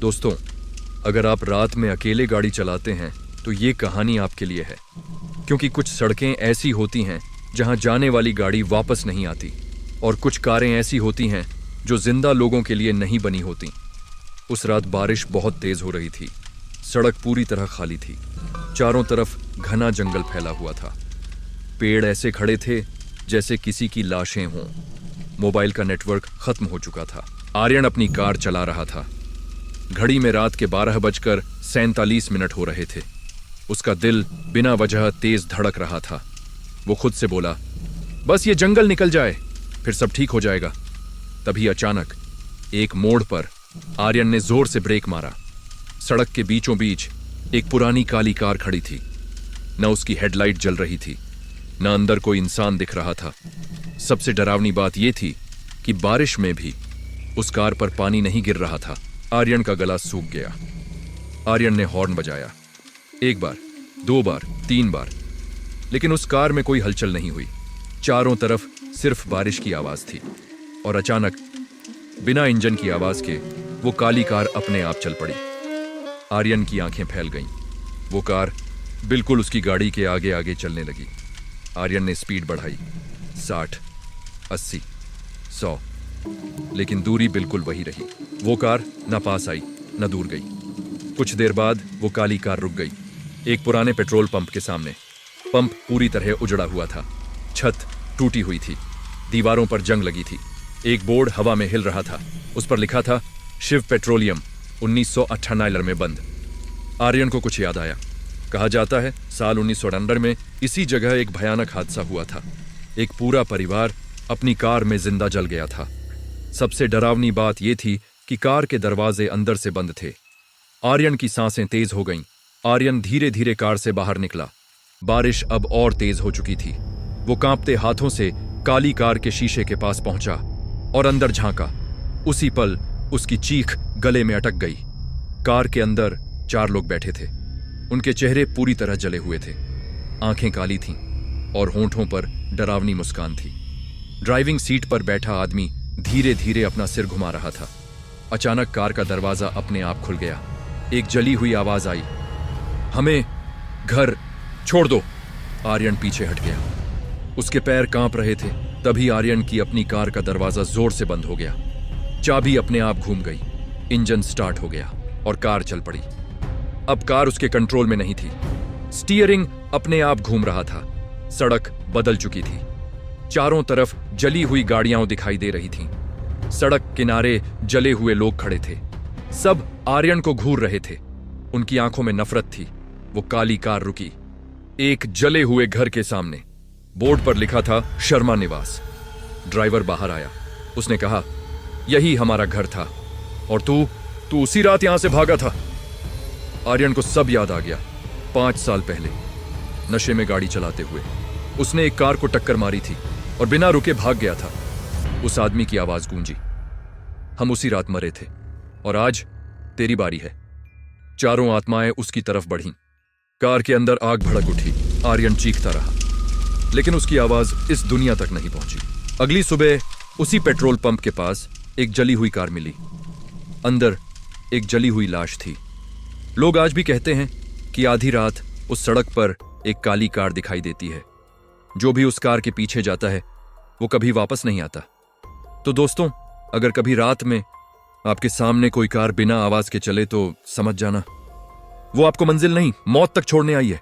दोस्तों, अगर आप रात में अकेले गाड़ी चलाते हैं तो ये कहानी आपके लिए है, क्योंकि कुछ सड़कें ऐसी होती हैं जहां जाने वाली गाड़ी वापस नहीं आती, और कुछ कारें ऐसी होती हैं जो जिंदा लोगों के लिए नहीं बनी होती। उस रात बारिश बहुत तेज हो रही थी। सड़क पूरी तरह खाली थी। चारों तरफ घना जंगल फैला हुआ था। पेड़ ऐसे खड़े थे जैसे किसी की लाशें हों। मोबाइल का नेटवर्क खत्म हो चुका था। आर्यन अपनी कार चला रहा था। घड़ी में रात के 12:47 हो रहे थे। उसका दिल बिना वजह तेज धड़क रहा था। वो खुद से बोला, बस ये जंगल निकल जाए, फिर सब ठीक हो जाएगा। तभी अचानक एक मोड़ पर आर्यन ने जोर से ब्रेक मारा। सड़क के बीचों बीच एक पुरानी काली कार खड़ी थी। न उसकी हेडलाइट जल रही थी, न अंदर कोई इंसान दिख रहा था। सबसे डरावनी बात यह थी कि बारिश में भी उस कार पर पानी नहीं गिर रहा था। आर्यन का गला सूख गया। आर्यन ने हॉर्न बजाया, 1 बार, 2 बार, 3 बार, लेकिन उस कार में कोई हलचल नहीं हुई। चारों तरफ सिर्फ बारिश की आवाज थी। और अचानक बिना इंजन की आवाज के वो काली कार अपने आप चल पड़ी। आर्यन की आंखें फैल गईं। वो कार बिल्कुल उसकी गाड़ी के आगे आगे चलने लगी। आर्यन ने स्पीड बढ़ाई, 60, 80, 100, लेकिन दूरी बिल्कुल वही रही। वो कार न पास आई न दूर गई। कुछ देर बाद वो काली कार रुक गई, एक पुराने पेट्रोल पंप के सामने। पंप पूरी तरह उजड़ा हुआ था। छत टूटी हुई थी। दीवारों पर जंग लगी थी। एक बोर्ड हवा में हिल रहा था। उस पर लिखा था, शिव पेट्रोलियम, 1998 में बंद। आर्यन को कुछ याद आया। कहा जाता है साल 1998 में इसी जगह एक भयानक हादसा हुआ था। एक पूरा परिवार अपनी कार में जिंदा जल गया था। सबसे डरावनी बात यह थी कि कार के दरवाजे अंदर से बंद थे। आर्यन की सांसें तेज हो गईं। आर्यन धीरे धीरे कार से बाहर निकला। बारिश अब और तेज हो चुकी थी। वो कांपते हाथों से काली कार के शीशे के पास पहुंचा और अंदर झांका। उसी पल उसकी चीख गले में अटक गई। कार के अंदर 4 लोग बैठे थे। उनके चेहरे पूरी तरह जले हुए थे। आंखें काली थीं और होंठों पर डरावनी मुस्कान थी। ड्राइविंग सीट पर बैठा आदमी धीरे धीरे अपना सिर घुमा रहा था। अचानक कार का दरवाजा अपने आप खुल गया। एक जली हुई आवाज आई, हमें घर छोड़ दो। आर्यन पीछे हट गया। उसके पैर कांप रहे थे। तभी आर्यन की अपनी कार का दरवाजा जोर से बंद हो गया। चाबी अपने आप घूम गई। इंजन स्टार्ट हो गया और कार चल पड़ी। अब कार उसके कंट्रोल में नहीं थी। स्टीयरिंग अपने आप घूम रहा था। सड़क बदल चुकी थी। चारों तरफ जली हुई गाड़ियां दिखाई दे रही थीं। सड़क किनारे जले हुए लोग खड़े थे। सब आर्यन को घूर रहे थे। उनकी आंखों में नफरत थी। वो काली कार रुकी एक जले हुए घर के सामने। बोर्ड पर लिखा था, शर्मा निवास। ड्राइवर बाहर आया। उसने कहा, यही हमारा घर था और तू उसी रात यहां से भागा था। आर्यन को सब याद आ गया। 5 साल पहले नशे में गाड़ी चलाते हुए उसने एक कार को टक्कर मारी थी और बिना रुके भाग गया था। उस आदमी की आवाज गूंजी, हम उसी रात मरे थे और आज तेरी बारी है। चारों आत्माएं उसकी तरफ बढ़ीं। कार के अंदर आग भड़क उठी। आर्यन चीखता रहा, लेकिन उसकी आवाज इस दुनिया तक नहीं पहुंची। अगली सुबह उसी पेट्रोल पंप के पास एक जली हुई कार मिली। अंदर एक जली हुई लाश थी। लोग आज भी कहते हैं कि आधी रात उस सड़क पर एक काली कार दिखाई देती है। जो भी उस कार के पीछे जाता है वो कभी वापस नहीं आता। तो दोस्तों, अगर कभी रात में आपके सामने कोई कार बिना आवाज के चले तो समझ जाना वो आपको मंजिल नहीं, मौत तक छोड़ने आई है।